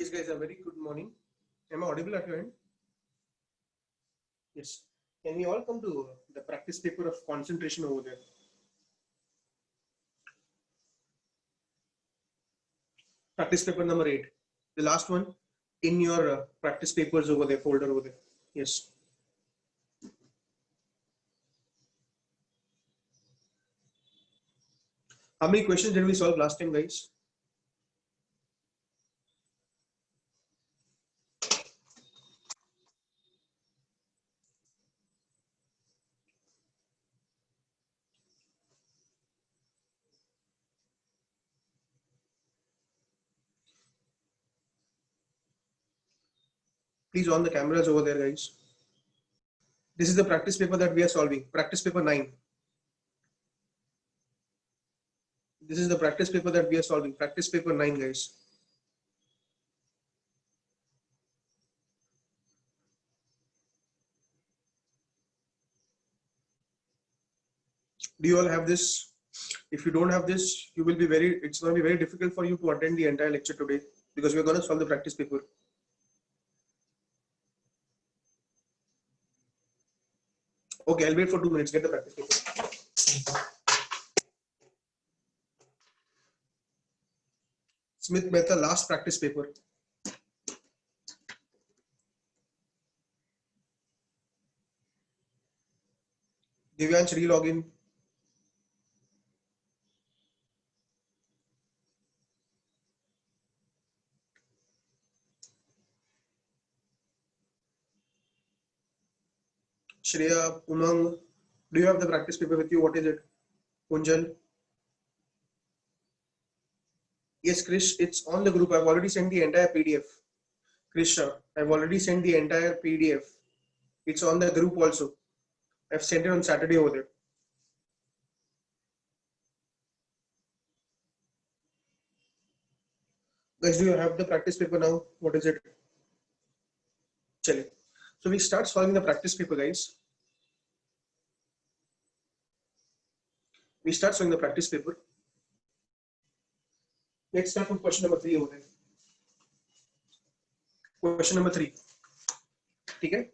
Yes, guys, a very good morning. Am I audible at your end? Yes. Can we all come to the practice paper of concentration over there? Practice paper number 8. The last one in your practice papers over there, folder over there. Yes. How many questions did we solve last time, guys? Please on the cameras over there, guys. This is the practice paper that we are solving. Practice paper 9. This is the practice paper that we are solving. Practice paper 9, guys. Do you all have this? If you don't have this, you will be it's going to be very difficult for you to attend the entire lecture today because we're going to solve the practice paper. Okay, I'll wait for 2 minutes. Get the practice paper. Smith Mehta last practice paper. Divyansh re-login. Shreya, Umang, do you have the practice paper with you? What is it? Kunjal? Yes, Krish, it's on the group. I've already sent the entire PDF. Krisha, I've already sent the entire PDF. It's on the group also. I've sent it on Saturday over there. Guys, do you have the practice paper now? What is it? Chale. So we start solving the practice paper, guys. We start solving the practice paper. Let's start from question number 3 over there. Question number 3. Okay.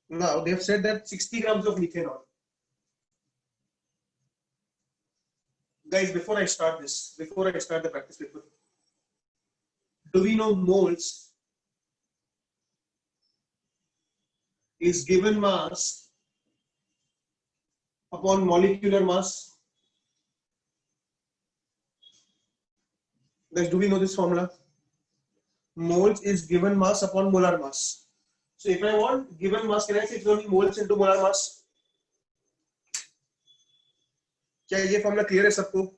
Now they have said that 60 grams of methanol. Guys, before I start the practice paper, do we know moles is given mass upon molecular mass? Guys, do we know this formula? Moles is given mass upon molar mass. So if I want given mass, can I say it's only moles into molar mass? क्या ये formula clear है सबको?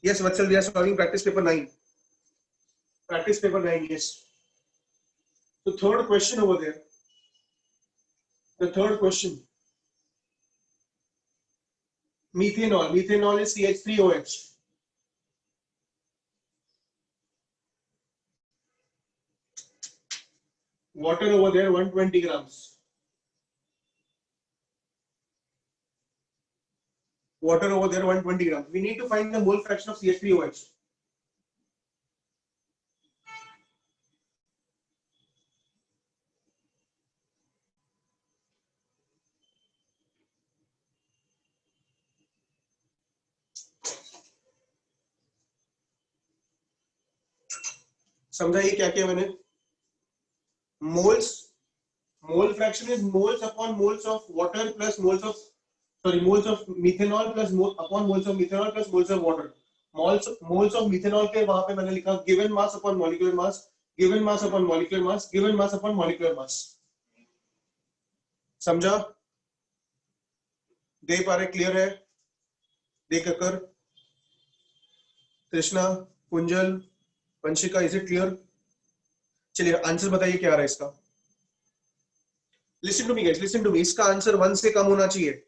Yes, Vatsal, we are solving practice paper 9. Practice paper 9, yes. The third question over there. The third question. Methanol. Methanol is CH3OH. Water over there, 120 grams. Water over there, 120 grams. We need to find the mole fraction of CH3OH. समझा ये क्या किया मैंने? Moles, mole fraction is moles upon moles of water plus moles of methanol plus upon moles of methanol plus moles of water. Moles of methanol के वहां पे मैंने लिखा given mass upon molecular mass, given mass upon molecular mass, given mass upon molecular mass. समझा? दे पारे clear है? दे ककर, Krishna, Kunjal, Vanshika, is it clear? चलिए आंसर बताइए क्या आ रहा है इसका. Listen to me guys, listen to me. इसका आंसर 1 से कम होना चाहिए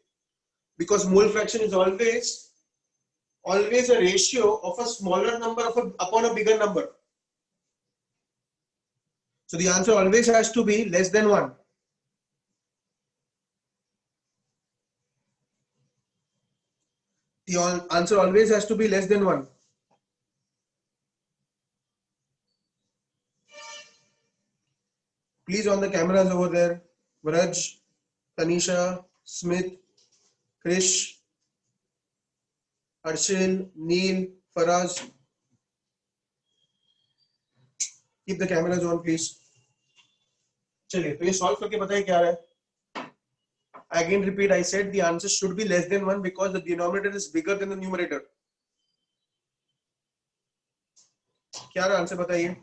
because mole fraction is always a ratio of a smaller number upon a bigger number. So the answer always has to be less than 1. The answer always has to be less than 1. Please on the cameras over there. Vraj, Tanisha, Smith, Krish, Arshil, Neil, Faraz. Keep the cameras on, please. चलिए तो ये solve करके बताइए क्या रहा है. Again repeat, I said the answer should be less than 1 because the denominator is bigger than the numerator. क्या रहा आंसर बताइए.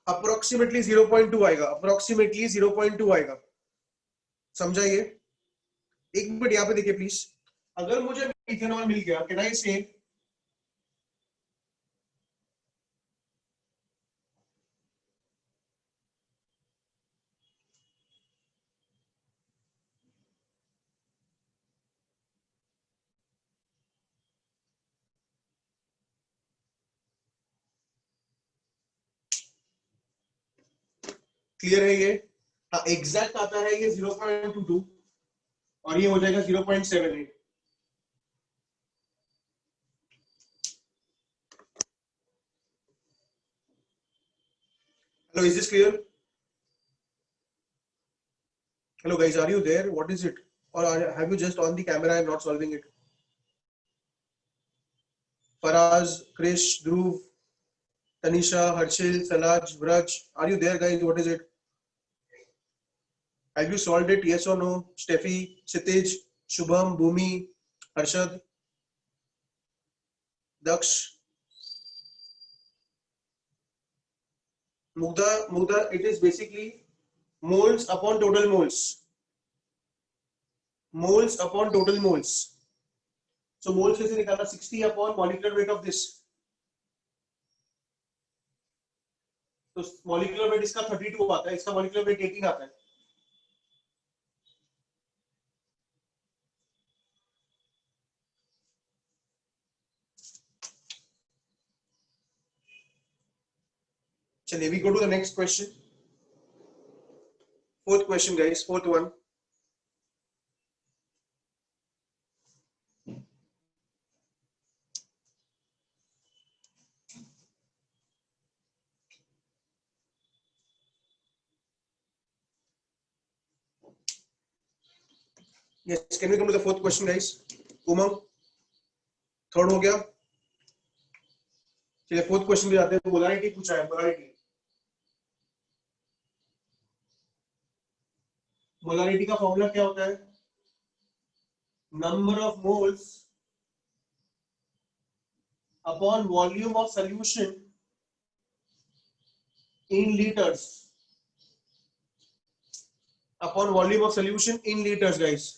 अप्रोक्सीमेटली 0.2 आएगा. अप्रोक्सीमेटली 0.2 आएगा. समझा ये. एक मिनट यहाँ पे देखिए प्लीज. अगर मुझे इथेनॉल मिल गया, कैन आई से क्लियर है ये. हाँ एग्जैक्ट आता है ये 0.22 और ये हो जाएगा 0.78. Hello, is this clear? Hello guys, are you there? What is it? Or have you just on the camera and not solving it? Faraz, Krish, Dhruv, Tanisha, Harshil, Salaj, Vraj, are you there guys? What is it? Have you solved it? Yes or no? Steffi, Kshitij, Shubham, Bhumi, Harshad, Daksh, Mugdha, it is basically moles upon total moles. Moles upon total moles. So moles कैसे निकालना? 60 upon molecular weight of this. तो molecular weight इसका 32 आता है, इसका molecular weight 18 आता है. चलिए, we go to the next question. Fourth question, guys. Fourth one. Yes, can we come to the fourth question, guys? Umang, third हो गया. चलिए फोर्थ क्वेश्चन पे जाते हैं. मोलारिटी पूछा है. मोलारिटी का फॉर्मूला क्या होता है? Number of moles upon volume of solution in litres. Upon volume of solution in litres guys.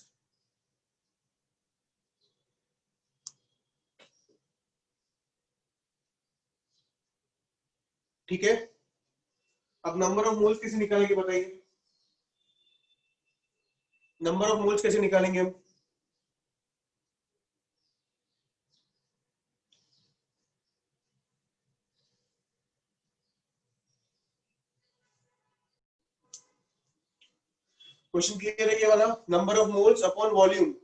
ठीक है. अब नंबर ऑफ मोल्स कैसे निकालेंगे बताइए. नंबर ऑफ मोल्स कैसे निकालेंगे हम? क्वेश्चन क्लियर है ये वाला? Number of moles upon volume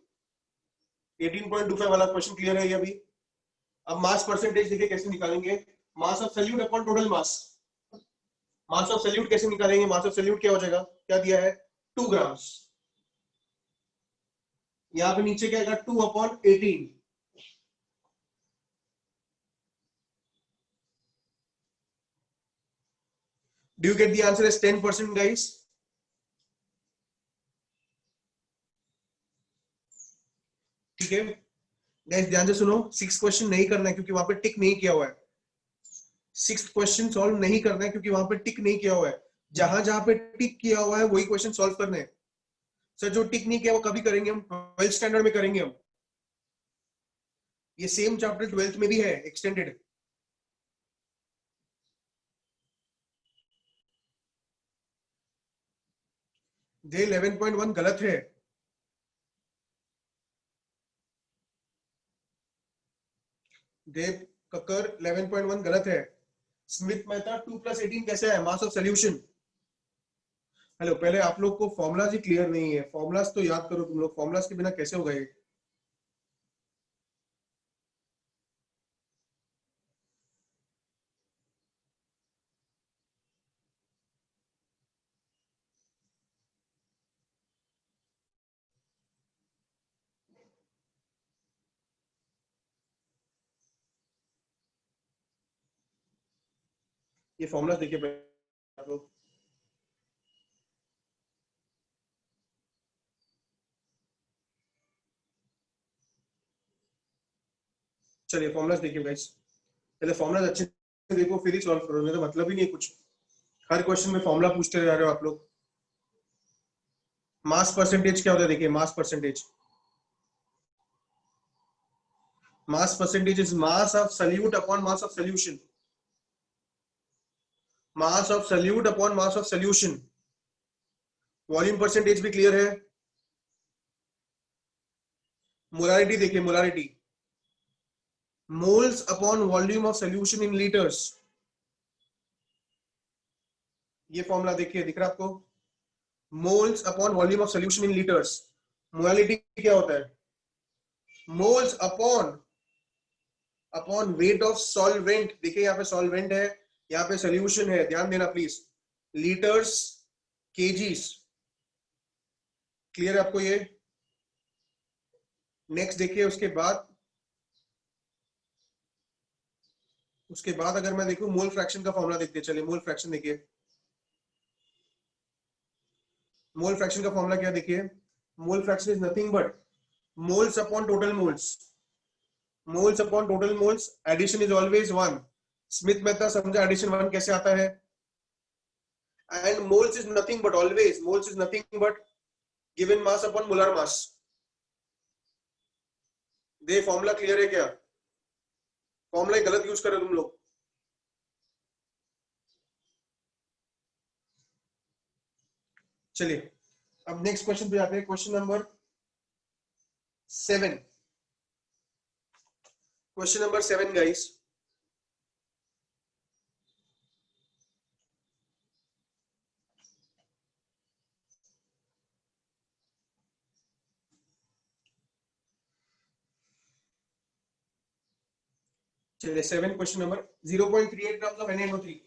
18.25 वाला क्वेश्चन क्लियर है ये अभी. अब मास परसेंटेज देखिए कैसे निकालेंगे. Mass of solute upon total mass. Mass of solute कैसे निकालेंगे? मास ऑफ सॉल्यूट क्या हो जाएगा? क्या दिया है? 2 ग्राम्स. यहां पे नीचे क्या आएगा? 2/18. Do you get the answer as 10% guys? ठीक है गाइस, ध्यान से सुनो. 6 क्वेश्चन नहीं करना है क्योंकि वहां पे टिक नहीं किया हुआ है. 6 क्वेश्चन सॉल्व नहीं करना है क्योंकि वहां पे टिक नहीं किया हुआ है. जहां जहां पे टिक किया हुआ है वही क्वेश्चन सॉल्व करने हैं. सर जो टिक नहीं किया वो कभी करेंगे हम? 12th स्टैंडर्ड में करेंगे हम. ये सेम चैप्टर 12th में भी है, एक्सटेंडेड. डे 11.1 गलत है. देव कक्कर 11.1 गलत है. स्मिथ मेहता 2 + 18 कैसे है? Mass of solution. हेलो, पहले आप लोग को फॉर्मूलाज ही क्लियर नहीं है. फॉर्मूलाज तो याद करो तुम लोग. फॉर्मूलाज के बिना कैसे होगा ये? ये फॉर्मूला देखिए पहले आप लोग। चलिए फॉर्मूलाज देखिए गाइस, पहले फॉर्मूलाज अच्छे से देखो फिर ही सॉल्व करो, नहीं तो मतलब ही नहीं है कुछ। हर क्वेश्चन में फॉर्मूला पूछते जा रहे हो आप लोग। मास परसेंटेज क्या होता है देखिए, mass percentage, mass percentage is mass of solute upon mass of solution, mass of solute upon mass of solution. Volume percentage भी क्लियर है। मोलारिटी देखिए, molarity, moles upon volume of solution in litres. ये formula देखिए, दिख रहा है आपको, moles upon volume of solution in litres. Molarity क्या होता है, moles upon upon weight of solvent. देखिए यहाँ पे सॉल्वेंट है, यहाँ पे सॉल्यूशन है, ध्यान देना प्लीज। लीटर्स केजीस, क्लियर है आपको ये। नेक्स्ट देखिए, उसके बाद अगर मैं देखूं मोल फ्रैक्शन का फॉर्मूला देखते हैं। चलिए मोल फ्रैक्शन देखिए, मोल फ्रैक्शन का फॉर्मूला क्या देखिए, mole fraction is nothing but moles upon total moles, moles upon total moles, addition is always one. Smith method समझा एडिशन वन कैसे आता है। And moles is nothing but, always moles is nothing but given mass upon molar mass. The formula clear है क्या, formula गलत use कर रहे हो तुम लोग। चलिए अब नेक्स्ट क्वेश्चन पे जाते हैं, question number 7। Question number 7 guys, चलिए 7 question number 0.38 grams of NaNO3।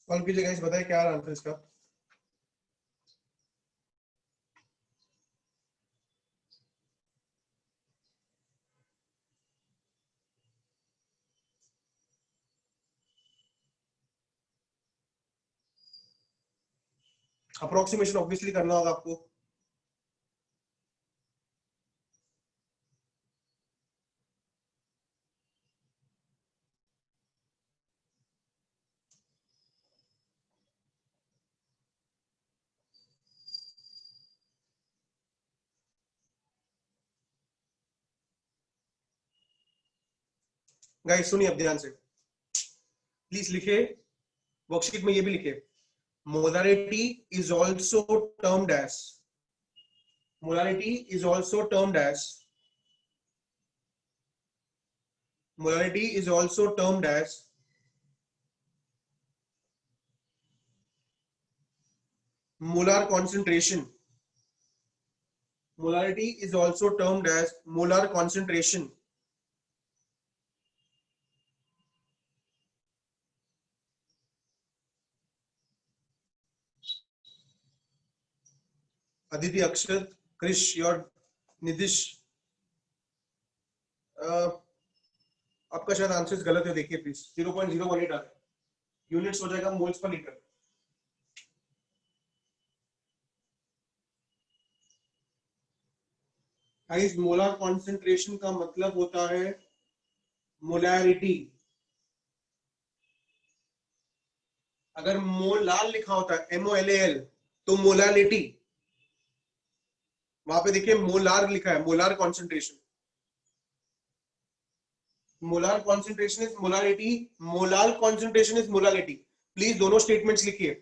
Solve कीजिए गाइस, बताइए क्या आंसर इसका। अप्रोक्सीमेशन ऑब्वियसली करना होगा आपको। गाइस सुनिए अब ध्यान से, प्लीज लिखे, वर्कशीट में ये भी लिखे, molarity is also termed as, molarity is also termed as, molarity is also termed as molar concentration, molarity is also termed as molar concentration. Aditi, Akshat, Krish, your Nidish, आपका शायद answer गलत है, देखिए please 0.018 आ रहा है। Units हो जाएगा moles per litre. Guys molar concentration का मतलब होता है मोलैरिटी। अगर मोलाल लिखा होता है MOLAL तो मोलालिटी, वहां पे देखिए मोलार लिखा है, molar concentration. Molar concentration is molarity, molal concentration is molality. Please दोनों स्टेटमेंट्स लिखिए।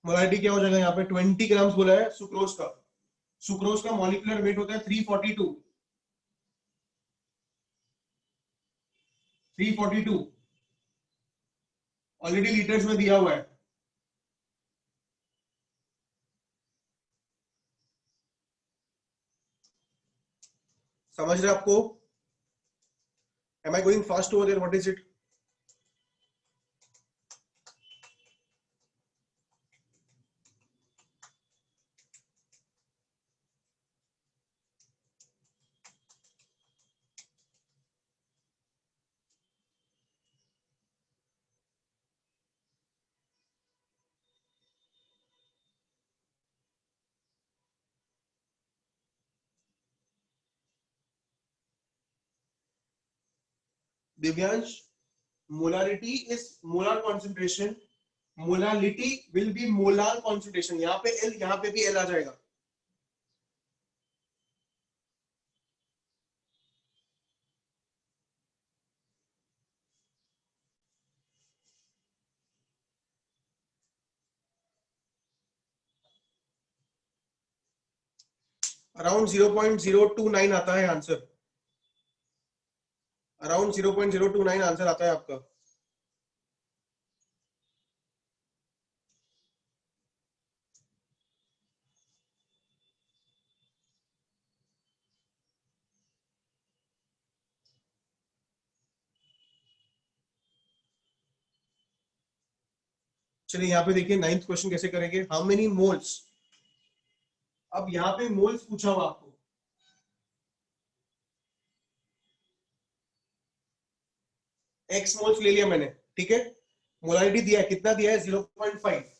मोलारिटी क्या हो जाएगा यहाँ पे, 20 ग्राम्स बोला है सुक्रोज का। सुक्रोज का मॉलिक्यूलर वेट होता है 342, 342 ऑलरेडी लीटर्स में दिया हुआ है। समझ रहे आपको? Am I going fast over there, what is it? Divyansh, molarity is molar concentration, molality will be molar concentration. यहाँ पे एल, यहाँ पे भी एल आ जाएगा। अराउंड 0.029 आता है आंसर, अराउंड 0.029 आंसर आता है आपका। चलिए यहाँ पे देखिए 9th क्वेश्चन कैसे करेंगे। हाउ मेनी मोल्स, अब यहाँ पे मोल्स पूछा हुआ आपको, एक्स मोल्स ले लिया मैंने, ठीक है। मोलारिटी दिया है, कितना दिया है, 0.5।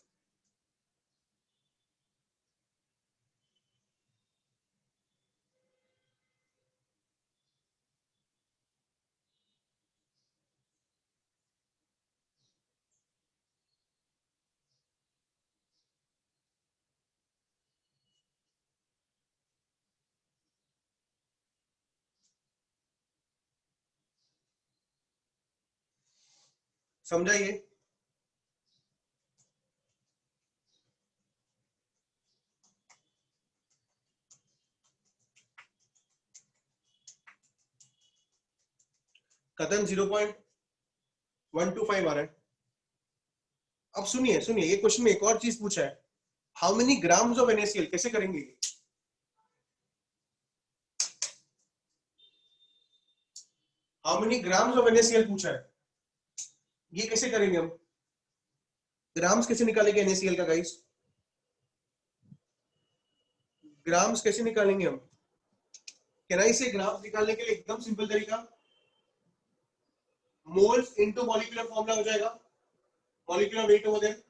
समझाइए। कथन 0.125 आ रहा है। अब सुनिए सुनिए, ये क्वेश्चन में एक और चीज पूछा है, how many grams of NaCl, कैसे करेंगे? How many grams of NaCl पूछा है, ये कैसे करेंगे हम? ग्राम्स कैसे निकालेंगे NaCl का गाइस? ग्राम्स कैसे निकालेंगे हम? कैन आई से ग्राम्स निकालने के लिए एकदम सिंपल तरीका, मोल्स इनटू मॉलिक्यूलर फॉर्मूला हो जाएगा, molecular weight over there.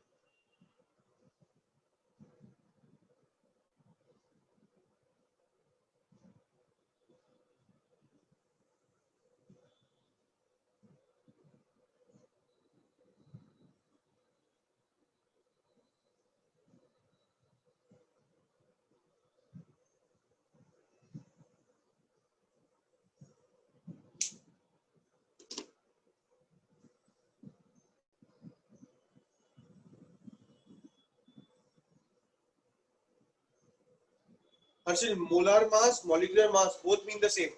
Harshil, molar mass, molecular mass, both mean the same.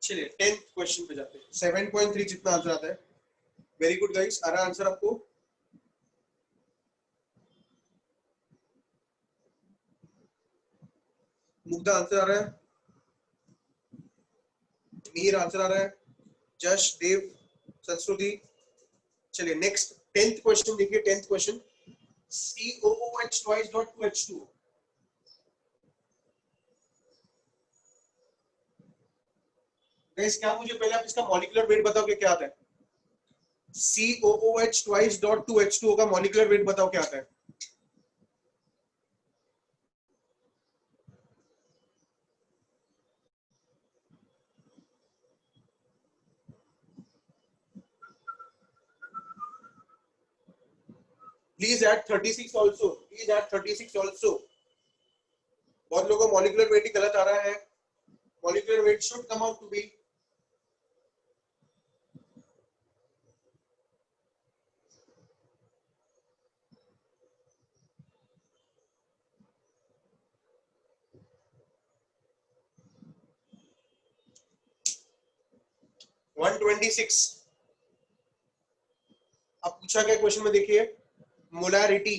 चलिए 10th क्वेश्चन पे जाते हैं। 7.3 जितना आंसर आता है। वेरी गुड गाइस, आ रहा है आंसर आपको? मुग्धा आंसर आ रहा है, मीर आंसर आ रहा है, जश, देव, संस्कृति। चलिए नेक्स्ट 10th क्वेश्चन देखिए। 10th question, COOH twice dot 2H2O। Guys क्या मुझे पहले आप इसका मॉलिक्यूलर वेट बताओ कि क्या आता है? COOH twice dot 2H2O का मॉलिक्यूलर वेट बताओ क्या आता है? Please add 36 also. Please add 36 also. बहुत लोगों को मॉलिक्यूलर वेट ही गलत आ रहा है। Molecular weight should come out to be 126। अब पूछा क्या क्वेश्चन में देखिए, मोलारिटी।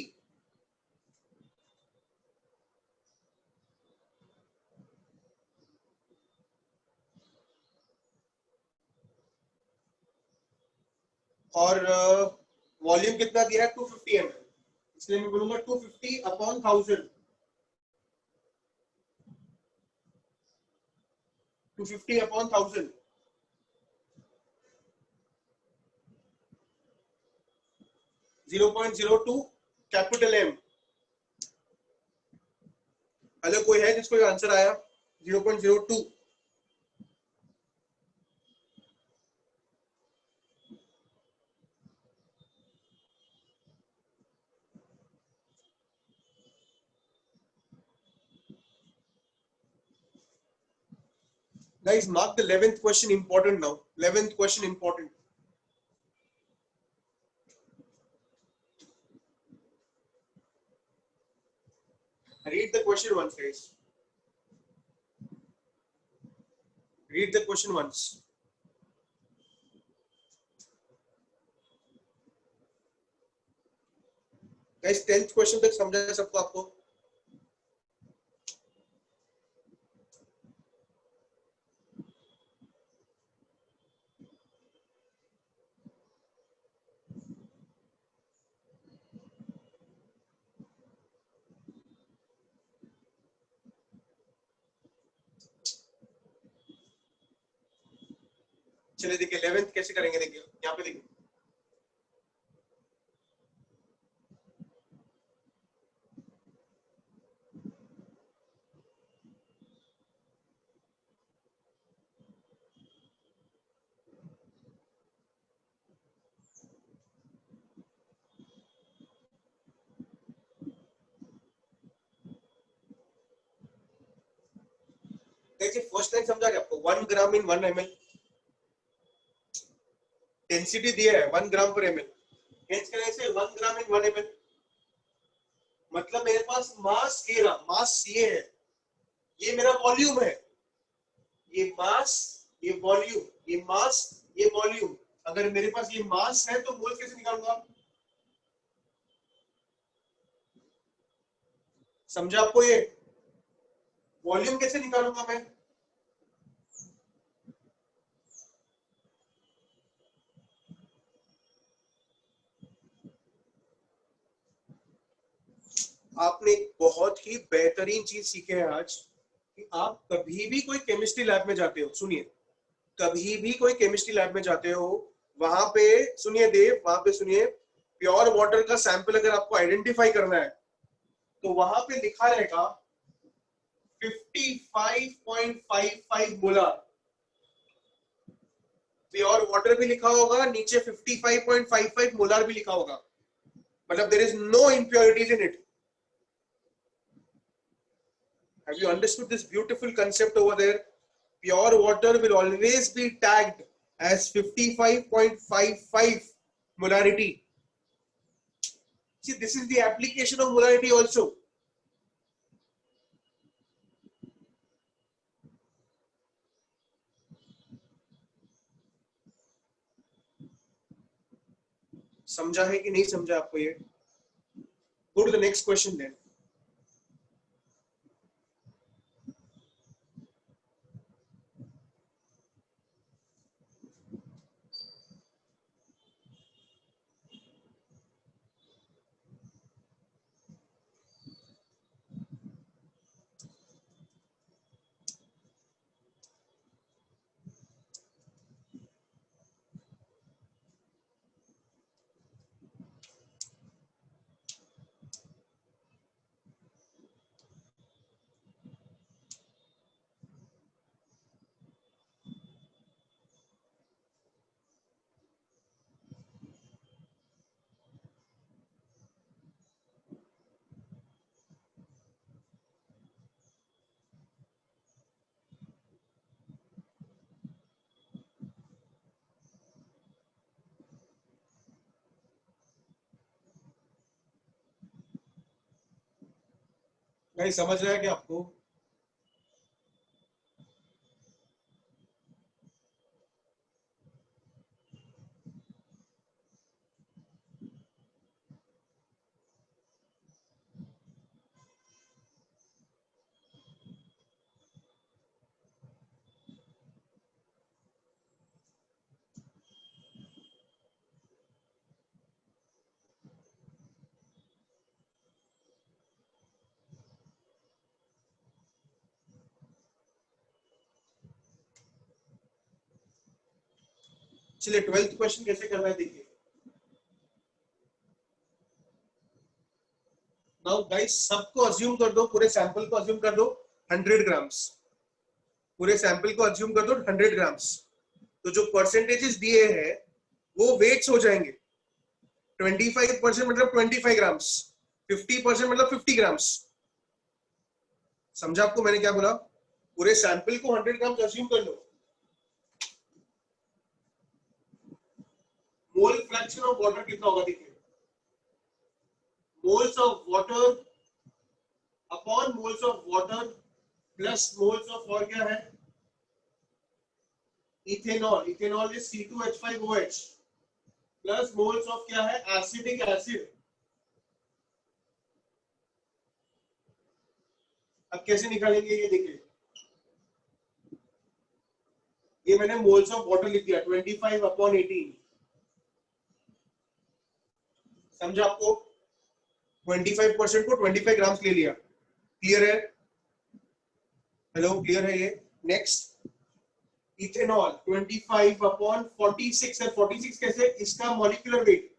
और वॉल्यूम कितना दिया है? 250 ml। इसलिए मैं बोलूंगा 250 upon 1000। 250 upon 1000। 0.02 capital M. Hello, कोई है जिसको आंसर आया? 0.02। Guys, mark the 11th question important now. 11th question important. Read the question once, guys. Read the question once. Guys, 10th question तक समझा है सबको आपको? चलिए देखिए 11th कैसे करेंगे, देखिए यहाँ पे देखिए। देखिए फर्स्ट लाइन समझा क्या आपको? 1 ग्राम इन 1 ml। डेंसिटी दिया है 1 ग्राम पर ml। हेंस करने से 1 ग्राम इन 1 ml मतलब मेरे पास मास ये रहा, मास ये है, ये मेरा वॉल्यूम है। ये मास, ये वॉल्यूम, ये मास, ये वॉल्यूम। अगर मेरे पास ये मास है तो मोल कैसे निकालूंगा? समझा आपको? ये वॉल्यूम कैसे निकालूंगा मैं? आपने एक बहुत ही बेहतरीन चीज सीखे है आज कि आप कभी भी कोई केमिस्ट्री लैब में जाते हो, सुनिए, कभी भी कोई केमिस्ट्री लैब में जाते हो, वहां पे सुनिए देव, वहां पे सुनिए, प्योर वाटर का सैंपल अगर आपको आइडेंटिफाई करना है तो वहां पे लिखा रहेगा 55.55 मोलर। प्योर वाटर भी लिखा होगा, नीचे 55.55 मोलर भी लिखा होगा, मतलब there is no impurities in it. Have you understood this beautiful concept over there? Pure water will always be tagged as 55.55 molarity. See, this is the application of molarity also. समझा है कि नहीं समझा आपको ये? Go to the next question then. Guys समझ रहा है क्या आपको? चलिए 12th क्वेश्चन कैसे करना है देखिए. नाउ गाइस सबको अज्यूम कर दो, पूरे सैंपल को अज्यूम कर दो 100 ग्राम्स. पूरे सैंपल को अज्यूम कर दो 100 ग्राम्स. तो जो परसेंटेजेस दिए हैं वो वेट्स हो जाएंगे. 25% मतलब 25 ग्राम्स, 50% मतलब 50 ग्राम्स. समझा आपको मैंने क्या बोला? पूरे सैंपल को 100 ग्राम्स अज्यूम कर लो. मोल फ्रैक्शन ऑफ वाटर कितना होगा देखिए. Moles of water upon moles of water plus moles of और क्या है? Ethanol. Ethanol is C2H5OH plus moles of क्या है? Acetic acid. अब कैसे निकालेंगे ये देखिए. ये मैंने मोल्स ऑफ वाटर लिख दिया 25/18. समझा आपको? 25% को 25 ग्राम्स ले लिया. क्लियर है? हेलो, क्लियर है ये? नेक्स्ट इथेनॉल 25/46 है. 46 कैसे? इसका मॉलिक्यूलर वेट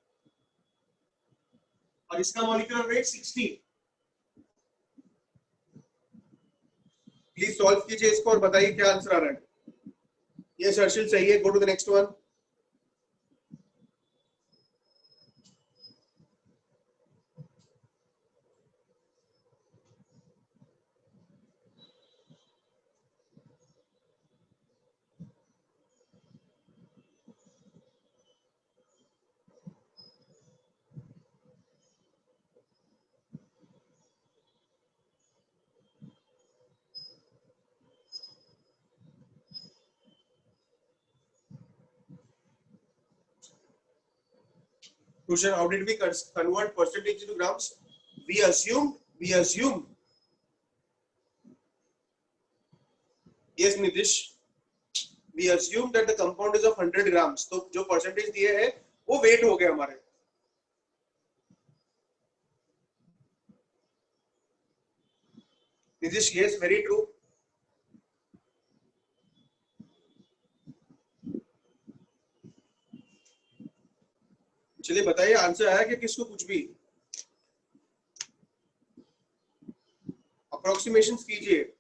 और इसका मॉलिक्यूलर वेट 60. प्लीज सॉल्व कीजिए इसको और बताइए क्या आंसर आ रहा है. ये सर्चिल सही है. Go to the next one. Question: how did we convert percentage into grams? We assumed. Yes, Nitish. We assumed that the compound is of 100 grams. तो जो percentage दिए हैं वो weight हो गए हमारे. Nitish, yes, very true. चलिए बताइए आंसर आया कि किसको कुछ भी. अप्रोक्सीमेशन कीजिए.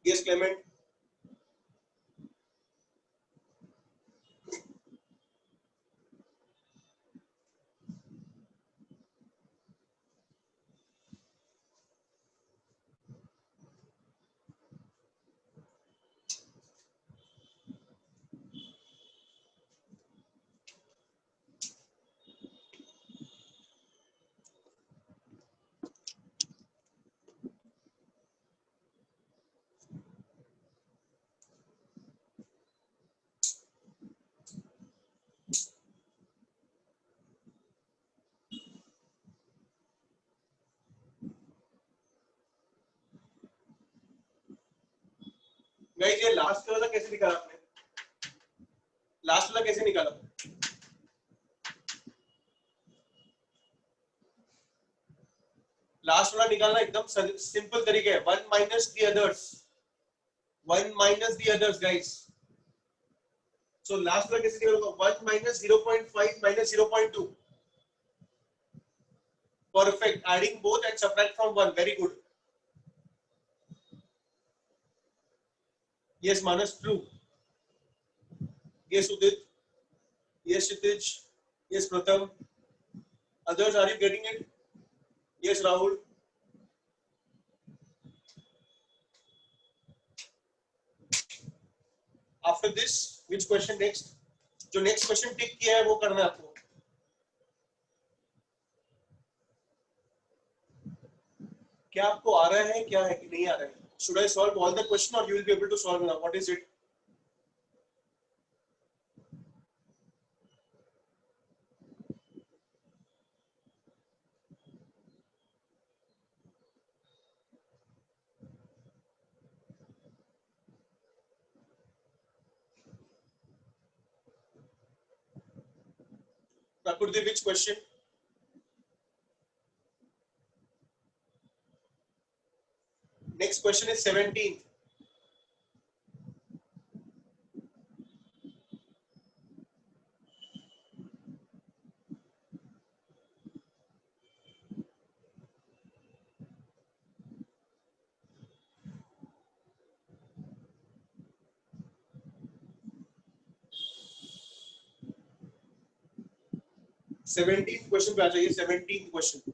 Yes, Clement. गाइस ये लास्ट वाला कैसे निकाला आपने? लास्ट वाला कैसे निकाला? लास्ट वाला निकालना एकदम सिंपल तरीका है. 1 minus the others. 1 minus the others, guys. So last वाला कैसे निकालोगे? 1 minus 0.5 minus 0.2. Perfect. Adding both and subtract from 1. Very good. Yes, Manas, true. Yes, Udit. Yes, Shitij. Yes, Pratham. Others, are you getting it? Yes, Rahul. After this, which question next? जो next question टिक किया है वो करना है आपको. क्या आपको आ रहा है क्या है कि नहीं आ रहा है? Should I solve all the question or you will be able to solve now? What is it? Prakriti, which question? Next question is 17th. Seventeen question पे आ जाइए. 17th question.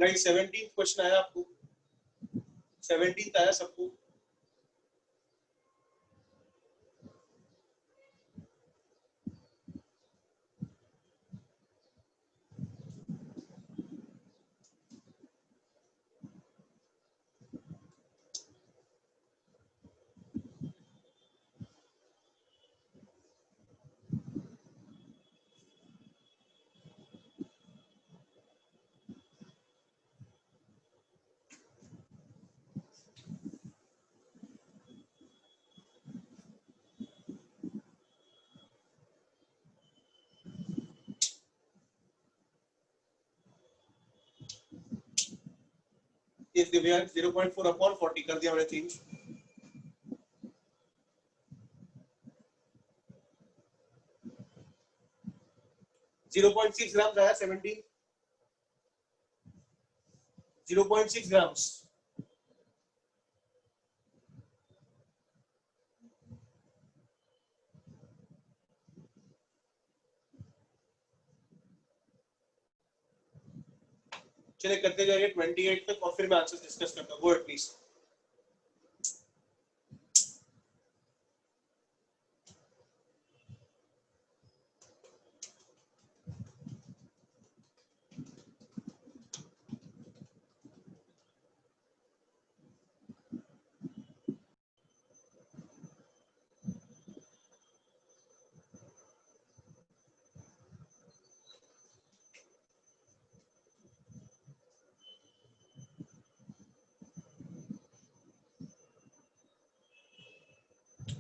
Guys 17th question आया आपको? 17th आया सबको? इस Divya 0.4 upon 40 कर दिया मैंने चेंज। 0.6 ग्राम आया 70, 0.6 ग्राम्स। चलिए करते जाइए 28 तक और फिर मैं आंसर डिस्कस करता हूँ। Go ahead please.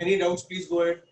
Any doubts, please go ahead.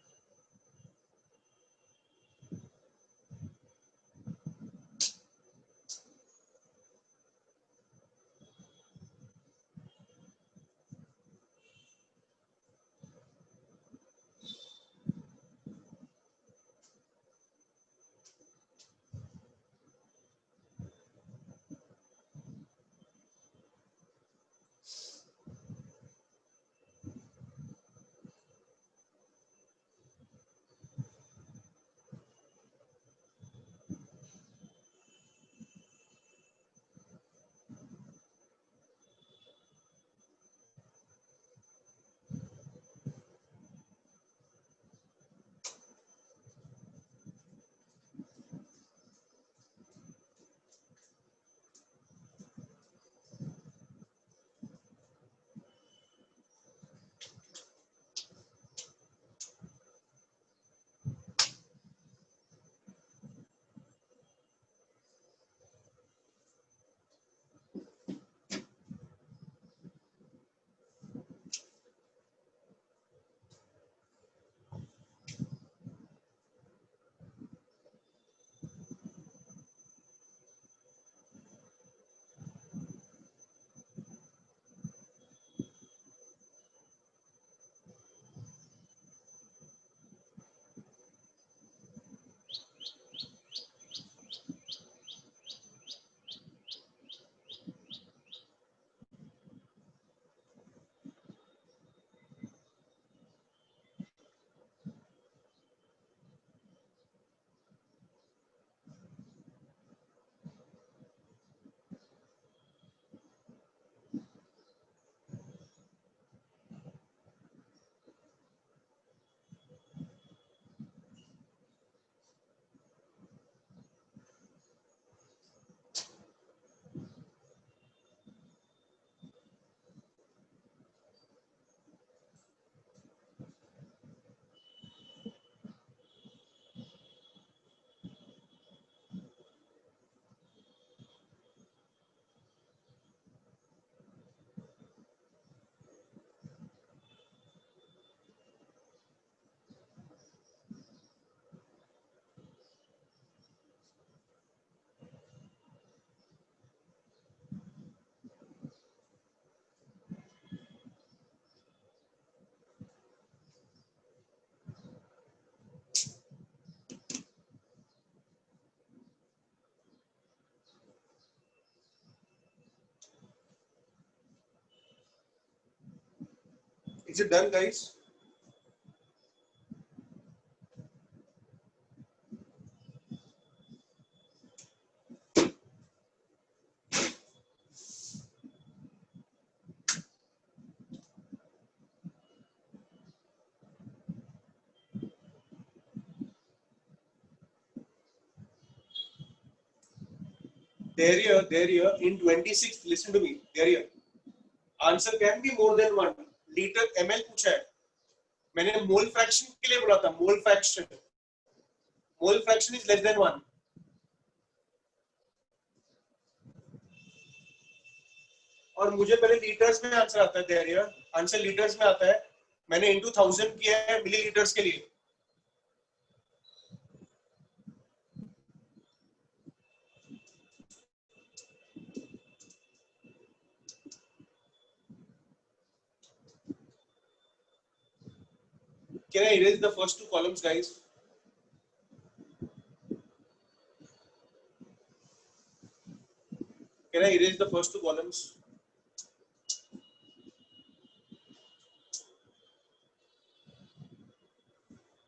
Is it done, guys? there in 26th, listen to me, there answer can be more than 1 liter ml पूछा है, मैंने मोल फ्रैक्शन के लिए बोला था, मोल फ्रैक्शन इज लेस देन 1. और मुझे पहले लीटर्स में आंसर आता है, देयर आंसर लीटर्स में आता है, मैंने इनटू 1000 किया है मिलीलीटर्स के लिए. Can I erase the first 2 columns, guys? Can I erase the first 2 columns?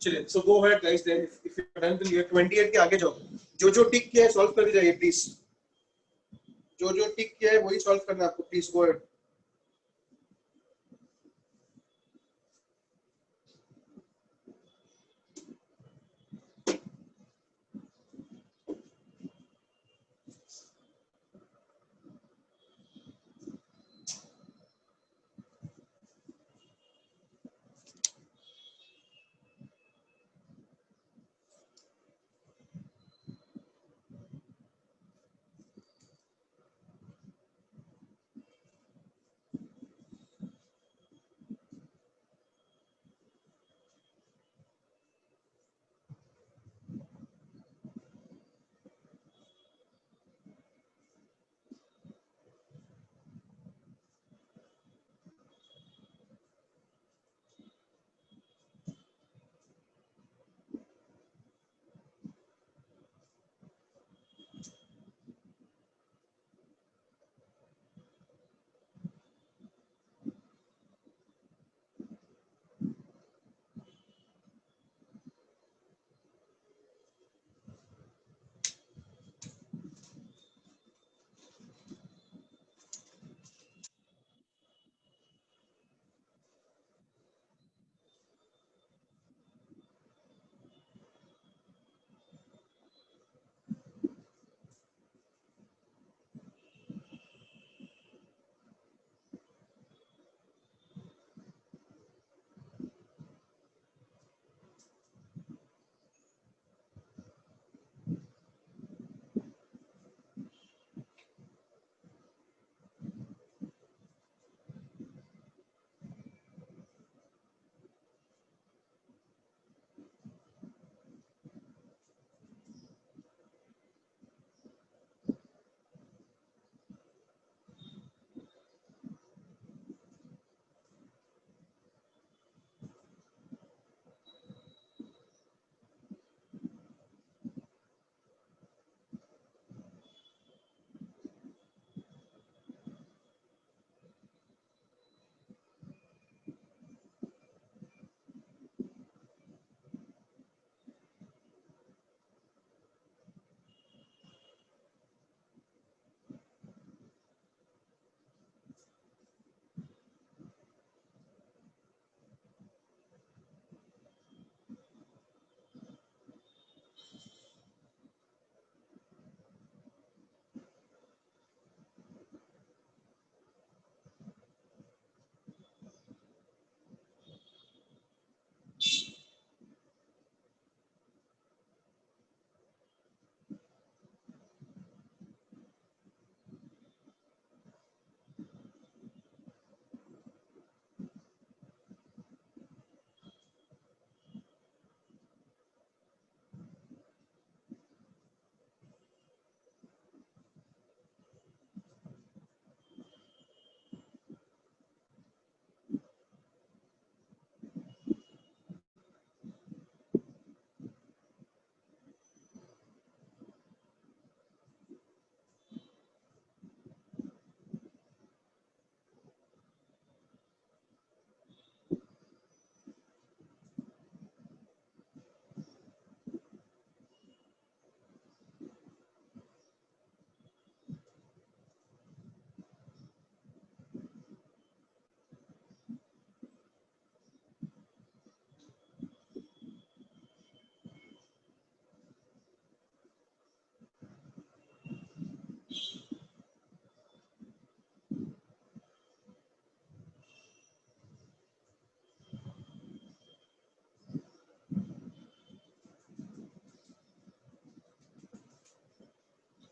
चलिए, so go ahead guys, then if you are done till year 28 के आगे जाओ. जो टिक किया है सॉल्व कर दीजिए प्लीज. जो टिक किया है वही सॉल्व करना आपको, please go ahead.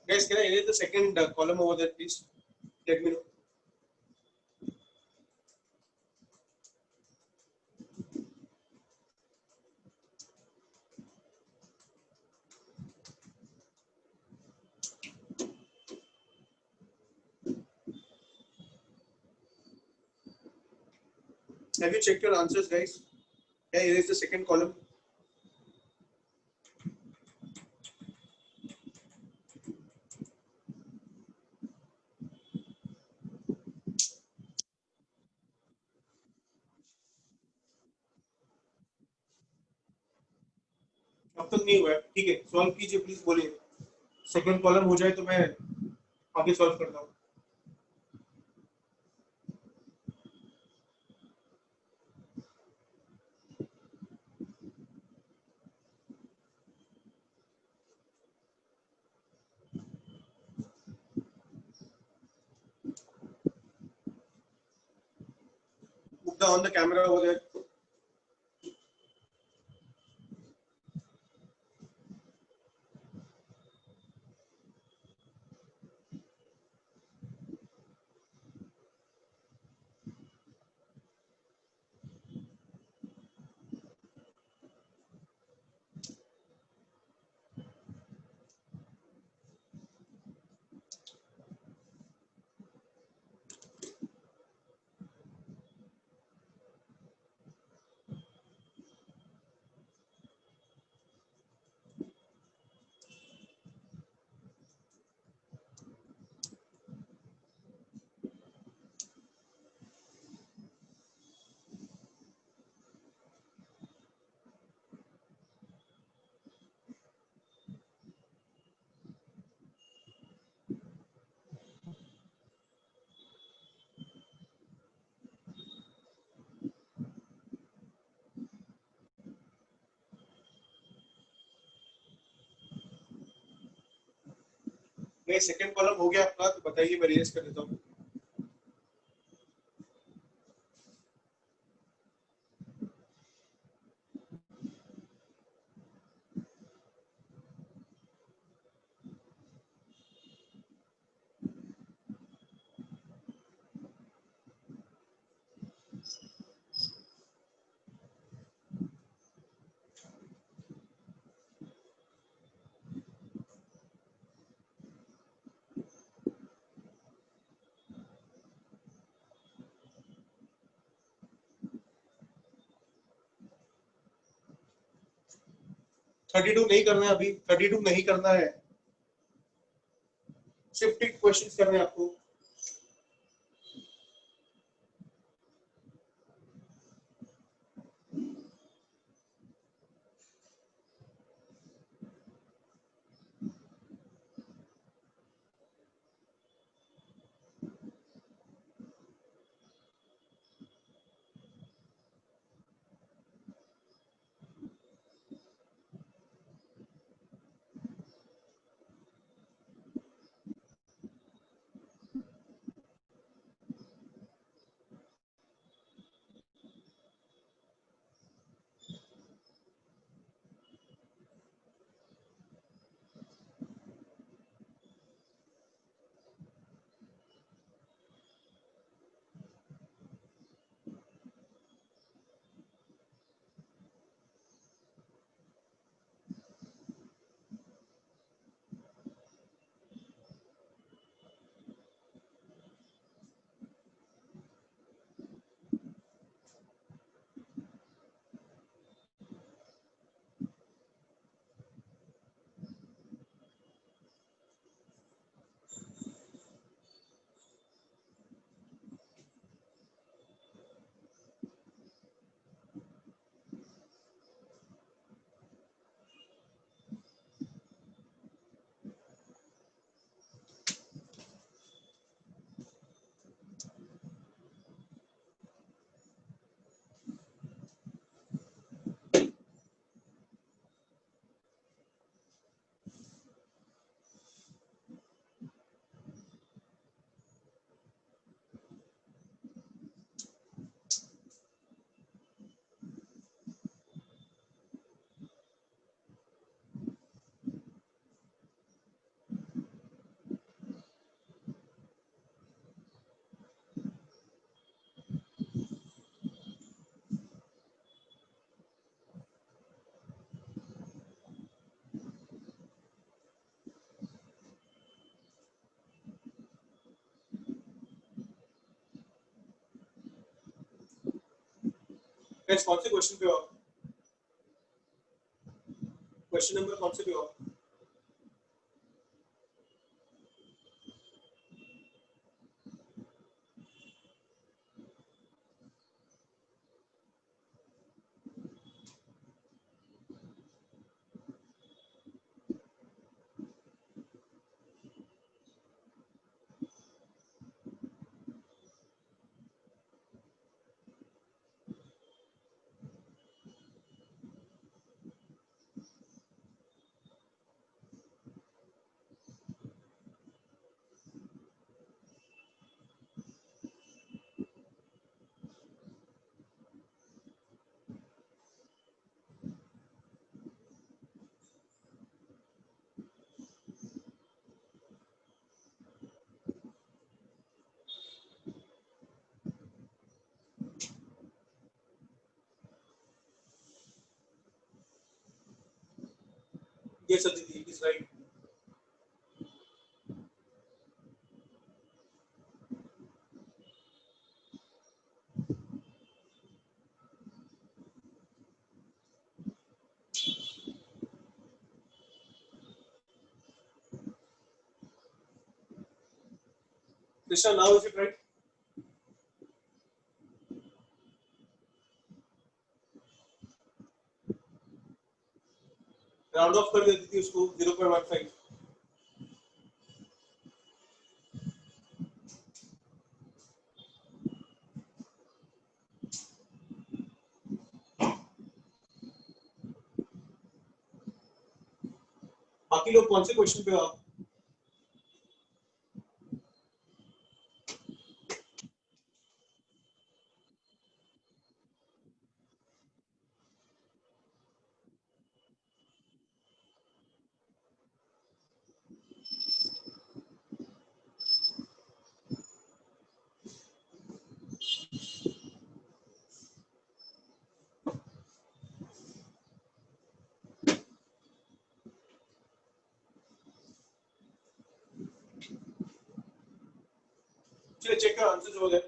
Guys, can I erase the second column over there, please? Let me know. Have you checked your answers, guys? Yeah, erase the second column. अब तक नहीं हुआ है, ठीक है, सॉल्व कीजिए प्लीज, बोलिए। सेकंड कॉलम हो जाए तो मैं आगे सॉल्व करता हूँ। Put on the camera over there. Second column हो गया आपका, तो बताइए, मैं रेज कर देता हूँ। थर्टी टू नहीं करना है अभी, 32 नहीं करना है, शिफ्टेड क्वेश्चंस करने हैं आपको। Guys, कौन से क्वेश्चन पे हो? क्वेश्चन नंबर कौन से पे हो? Yes, Aditi, it is right. Krishna, now is it right? Round of कर देती थी उसको 0.15. बाकी लोग कौन से क्वेश्चन पे हो आप? चलिए चेक कर आंसर हो गए.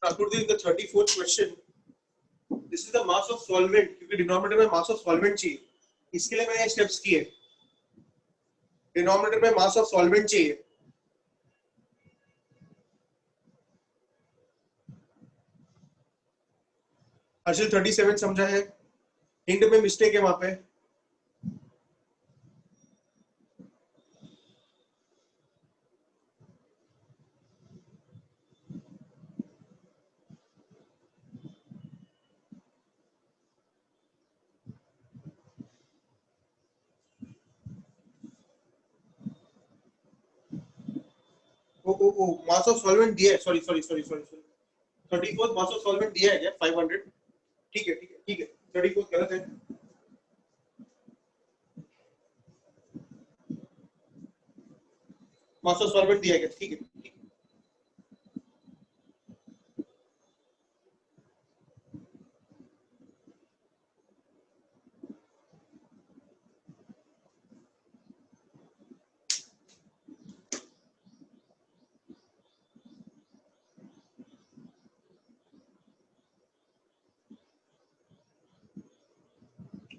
Prakriti, the 34th question. This is the mass of solvent, क्योंकि डिनोमिनेटर में मास ऑफ सॉल्वेंट चाहिए, इसके लिए मैंने स्टेप्स किए. डिनोमिनेटर में मास ऑफ सॉल्वेंट चाहिए. हर्षल 37 समझा है. हिंट में मिस्टेक है वहां पे. ओ मास ऑफ सॉल्वेंट दिया है. सॉरी 34 मास ऑफ सॉल्वेंट दिया है क्या? 500. ठीक है 34 गलत है. मास ऑफ सॉल्वेंट दिया है क्या? ठीक है.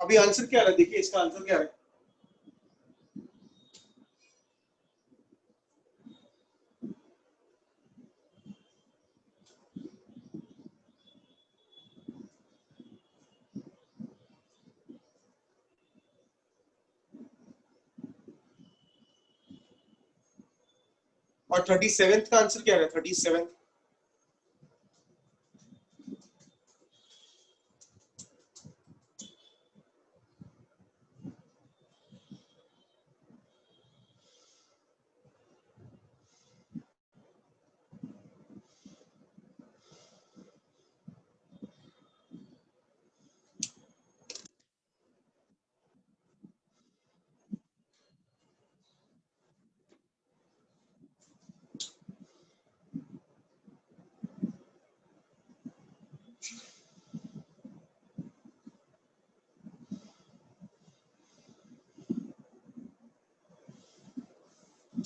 अभी आंसर क्या आ रहा है? देखिए इसका आंसर क्या है. और 37th का आंसर क्या है? 37th.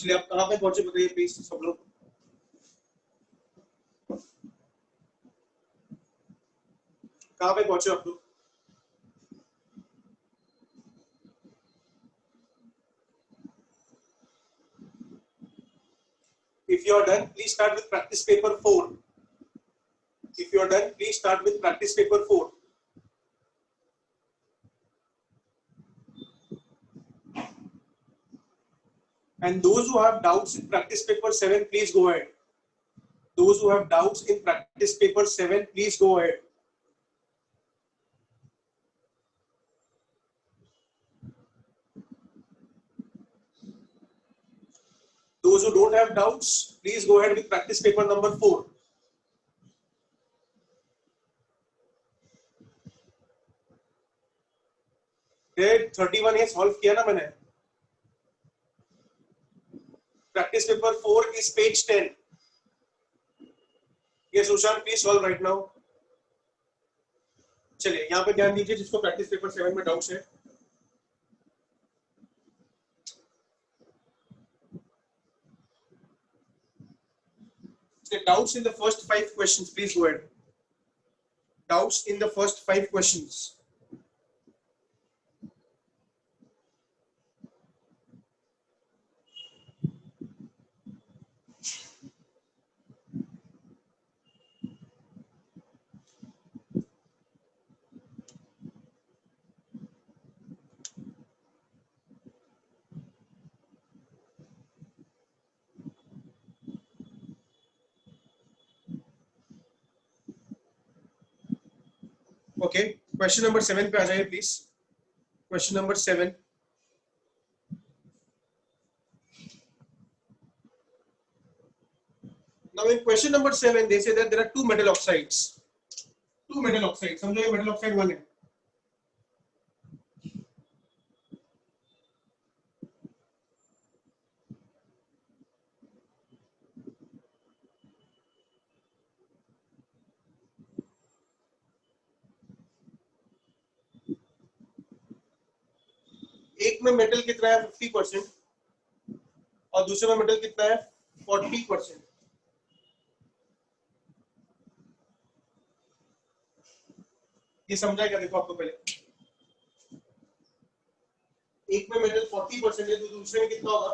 चलिए आप कहाँ पे पहुंचे बताइए प्लीज सब लोग. कहाँ पे पहुंचे आप लोग? If you are done, please start with practice paper 4. If you are done, please start with practice paper 4. And those who have doubts in practice paper 7, please go ahead. Those who have doubts in practice paper 7, please go ahead. Those who don't have doubts, please go ahead with practice paper number 4. ये 31 ये solve किया ना मैंने. Practice paper 4 is page 10. Yes, Sushant, please solve right now. चलिए यहाँ पे ध्यान दीजिए जिसको प्रैक्टिस पेपर 7 में डाउट्स है. Doubts in the first 5 questions, please go ahead. Doubts in the first 5 questions. Okay, question number 7 पे आ जाइए please. Question number 7. Now in question number 7, they say that there are 2 metal oxides. 2 metal oxides. समझो ये metal oxide 1 है. एक में metal कितना है? 50% और दूसरे में मेटल कितना है? 40%. ये समझा क्या? देखो आपको पहले एक में मेटल 40% है तो दूसरे में कितना होगा?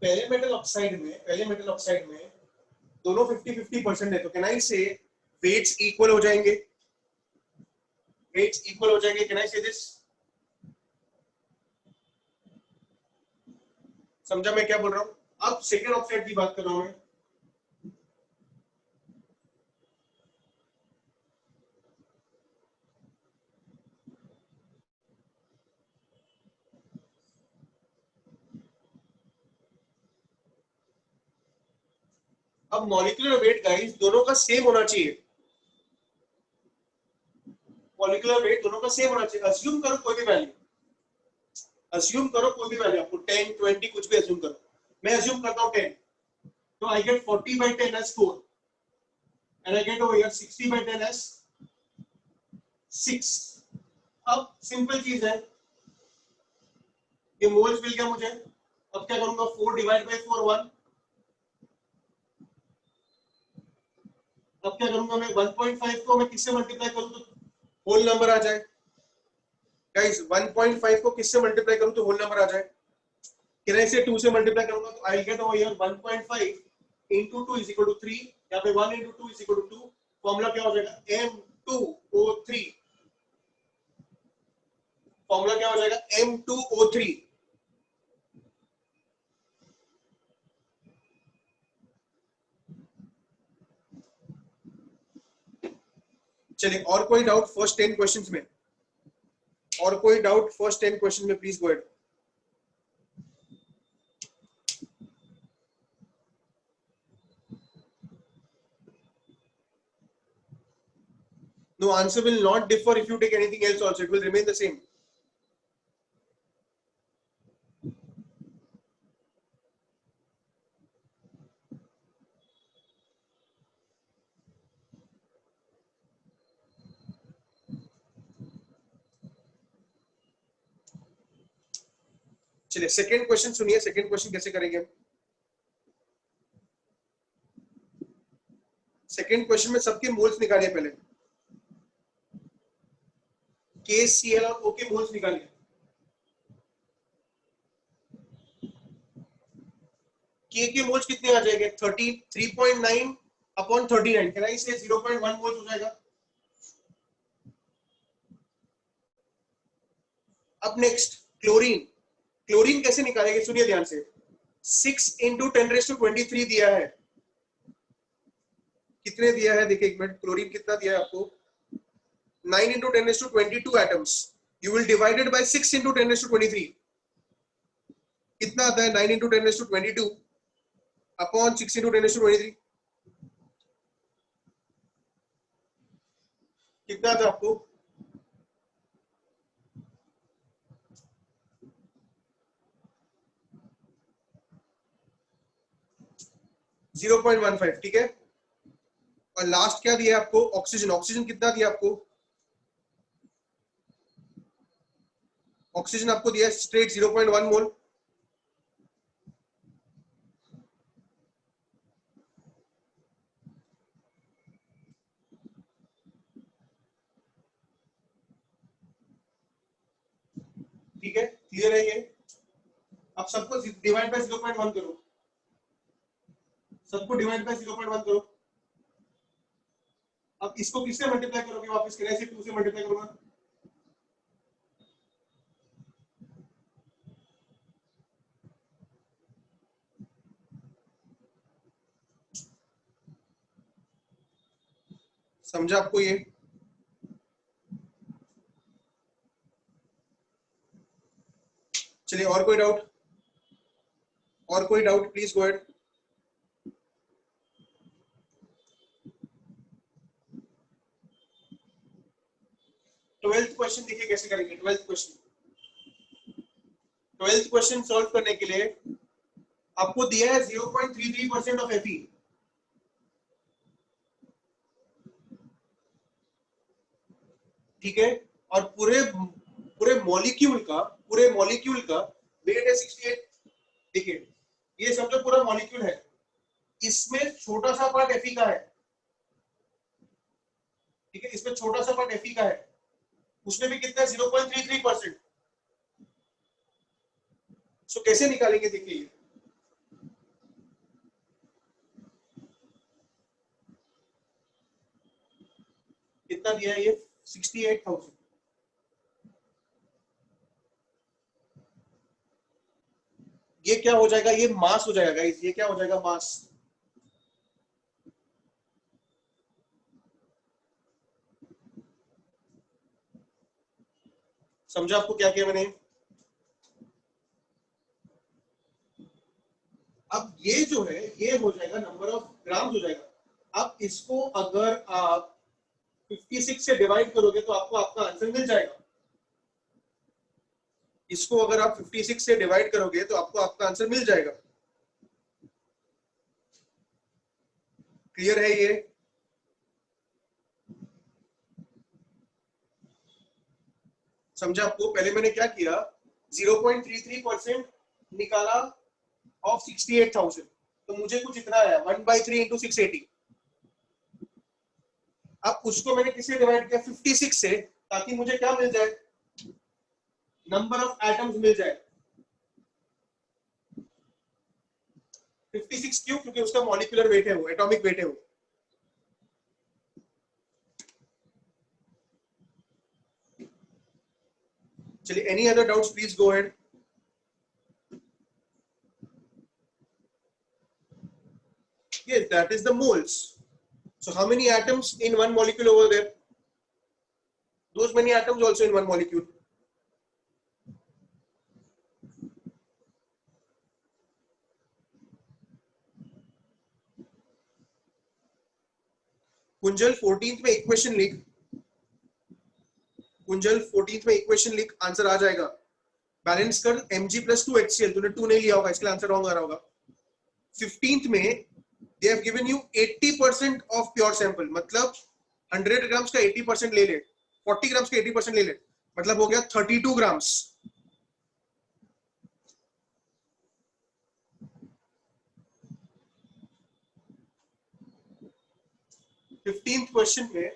पहले मेटल ऑक्साइड में दोनों 50-50% है, तो कैन आई से वेट्स इक्वल हो जाएंगे? वेट्स इक्वल हो जाएंगे, कैन आई से दिस? समझा मैं क्या बोल रहा हूं? अब सेकेंड ऑक्साइड की बात कर रहा हूं मैं। अब मॉलिक्यूलर वेट गाइस दोनों का सेम होना चाहिए। मॉलिक्यूलर वेट दोनों का सेम होना चाहिए। अज्यूम करो कोई भी वैल्यू, अज्यूम करो कोई भी वैल्यू, आपको 10 20 कुछ भी अज्यूम करो। मैं अज्यूम करता हूं 10, तो I get 40 by 10 as 4 and I get over here 60 by 10 as 6। अब सिंपल चीज है, ये मोल्स मिल गया मुझे। अब क्या करूंगा? 4 डिवाइड बाय 4 1। अब क्या करूंगा मैं? 1.5 को मैं किससे मल्टीप्लाई करूं तो होल नंबर आ जाए? गाइस 1.5 को किससे मल्टीप्लाई करूं तो होल नंबर आ जाए? किराए से 2 से मल्टीप्लाई करूंगा तो I get over here 1.5 into 2 is equal to 3। यहाँ पे 1 into 2 is equal to 2। Formula क्या हो जाएगा? M2O3। फॉर्मूला क्या हो जाएगा? M2O3। चलिए, और कोई डाउट फर्स्ट 10 क्वेश्चंस में? और कोई डाउट फर्स्ट 10 क्वेश्चन में? Please go ahead. No, answer will not differ if you take anything else also. It will remain the same. चलिए सेकंड क्वेश्चन सुनिए। सेकंड क्वेश्चन कैसे करेंगे हम? सेकंड क्वेश्चन में सबके मोल्स निकालिए पहले। KCl और O के मोल्स निकालिए। K के मोल्स कितने आ जाएंगे? 3.9 अपॉन 39। कैन आई से 0.1 मोल्स हो जाएगा? अब नेक्स्ट क्लोरीन। क्लोरीन कैसे निकालेंगे? सुनिए ध्यान से। 6 into 10⁻23 दिया है। कितने दिया है? देखिए एक मिनट, क्लोरीन कितना दिया है आपको? 9 into 10⁻22 atoms. You will divide it by 6 into 10⁻23। कितना आता है? 9 into 10⁻22 अपॉन 6 into 10⁻23। कितना था आपको? 0.15। ठीक है। और लास्ट क्या दिया आपको? ऑक्सीजन। ऑक्सीजन कितना दिया आपको? ऑक्सीजन आपको दिया स्ट्रेट 0.1 मोल। ठीक है, क्लियर है ये? अब सबको डिवाइड बाय 0.1 करो। सबको डिवाइड बाय 0.1 करो। अब इसको किससे मल्टीप्लाई करोगे? वापस किराए से 2 से मल्टीप्लाई करूंगा। समझा आपको ये? चलिए, और कोई डाउट? और कोई doubt? Please go ahead. Twelfth question देखिए कैसे करेंगे। ट्वेल्थ क्वेश्चन सॉल्व करने के लिए आपको दिया है 0.33% ऑफ Fe। ठीक है, और पूरे पूरे मॉलिक्यूल का वेट है 68। देखिए ये समझो पूरा मॉलिक्यूल है, इसमें छोटा सा पार्ट Fe का है, ठीक है, इसमें छोटा सा पार्ट Fe का है, उसमें भी कितना है 0.33%। सो कैसे निकालेंगे देखिए, कितना दिया है ये 68,000। ये क्या हो जाएगा, ये मास हो जाएगा गाइस, ये क्या हो जाएगा मास। समझा आपको क्या किया मैंने। अब ये जो है ये हो जाएगा नंबर ऑफ ग्राम्स हो जाएगा। अब इसको अगर आप 56 से डिवाइड करोगे तो आपको आपका आंसर मिल जाएगा। इसको अगर आप 56 से डिवाइड करोगे तो आपको आपका आंसर मिल जाएगा। क्लियर है ये। समझा आपको। पहले मैंने क्या किया, 0.33% निकाला ऑफ 68,000, तो मुझे कुछ इतना आया 1/3 इंटू 680। अब उसको मैंने किससे डिवाइड किया 56 से, ताकि मुझे क्या मिल जाए, नंबर ऑफ एटम्स मिल जाए। 56 क्यों, क्योंकि उसका मॉलिक्यूलर वेट है, वो एटॉमिक वेट है वो। चलिए, any other doubts please go ahead. Yes, that is the moles. So how many atoms in one molecule over there? Those many atoms also in one molecule. Kunjal 14th में equation लिख, Kunjal 14th में equation लिख, answer आ जाएगा। Balance कर Mg+2HCl, तूने 2 नहीं लिया होगा इसलिए आंसर रॉन्ग आ रहा होगा। 15th में they have given you 80% of pure sample, मतलब 100 ग्राम्स का 80% ले ले, 40 ग्राम्स का 80% ले ले, मतलब हो गया 32 ग्राम्स। 15th क्वेश्चन में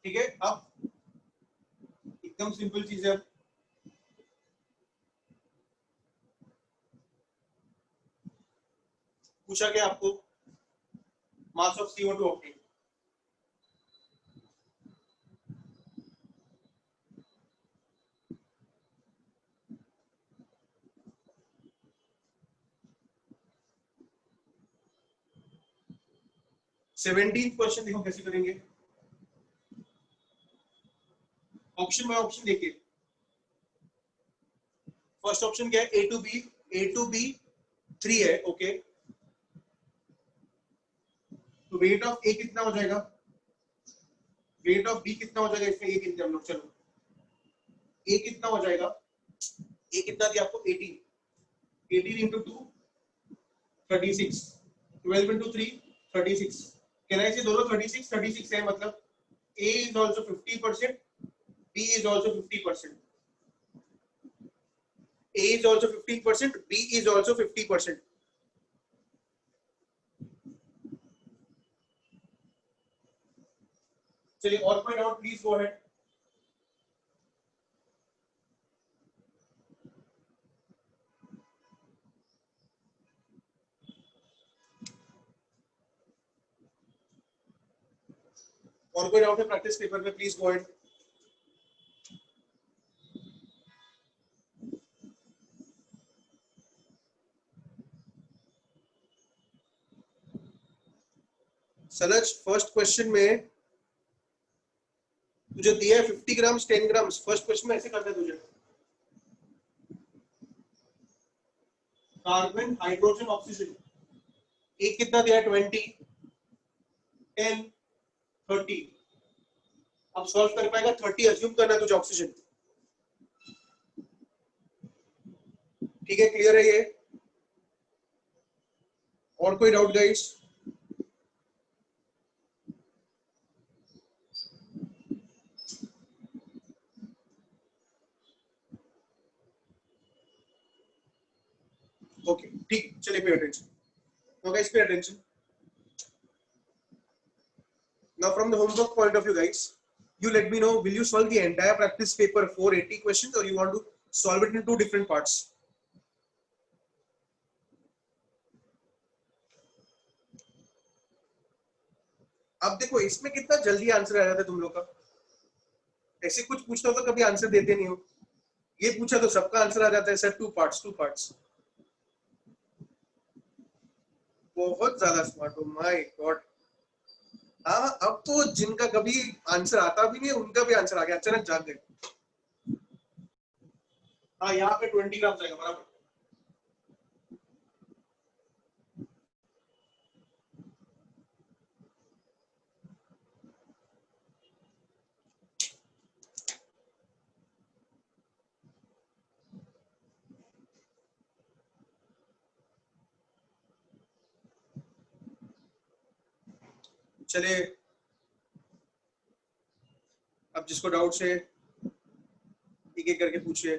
ठीक है, अब एकदम सिंपल चीज है। पूछा क्या आपको, mass of CO2 octane. Seventeen question देखो कैसे करेंगे। ऑप्शन बाय ऑप्शन देखिए। फर्स्ट ऑप्शन क्या है, A to B 3 है, ओके। तो वेट ऑफ ए कितना हो जाएगा, वेट ऑफ बी कितना हो जाएगा, इसमें ए कितना हम लोग, चलो ए कितना हो जाएगा, ए कितना दिया आपको 18, 18 इंटू 2 36, 12 इंटू 3 36। कहना है दोनों 36 36 है, मतलब A is also 50%, B is also 50%, A is also 15%, B is also 50%। चलिए और कोई डाउट प्लीज गो अहेड। और कोई डाउट है प्रैक्टिस पेपर में, प्लीज गो अहेड। सलज फर्स्ट क्वेश्चन में तुझे दिया है 50 ग्राम्स 10 ग्राम्स, फर्स्ट क्वेश्चन में ऐसे करते तुझे, कार्बन हाइड्रोजन ऑक्सीजन, एक कितना दिया है 20 10 30। अब सॉल्व कर पाएगा 30 अज्यूम करना तुझे ऑक्सीजन, ठीक है, क्लियर है ये। और कोई डाउट गाइस? ओके ठीक, चलिए pay attention. Now guys pay attention. Now from the homework point of view guys, you let me know, will you solve the entire practice paper 480 questions or you want to solve it in two different parts? अब देखो इसमें कितना जल्दी answer आ जाता है तुम लोग का. ऐसे कुछ पूछता हो तो कभी आंसर देते नहीं हो. ये पूछा तो सबका आंसर आ जाता है सर. Two parts. बहुत ज्यादा स्मार्ट हो, माय गॉड. हाँ अब तो जिनका कभी आंसर आता भी नहीं है उनका भी आंसर आ गया, अचानक जाग गए. हाँ यहाँ पे 20 ग्राम आएगा बराबर. चले अब जिसको डाउट है एक एक करके पूछिए.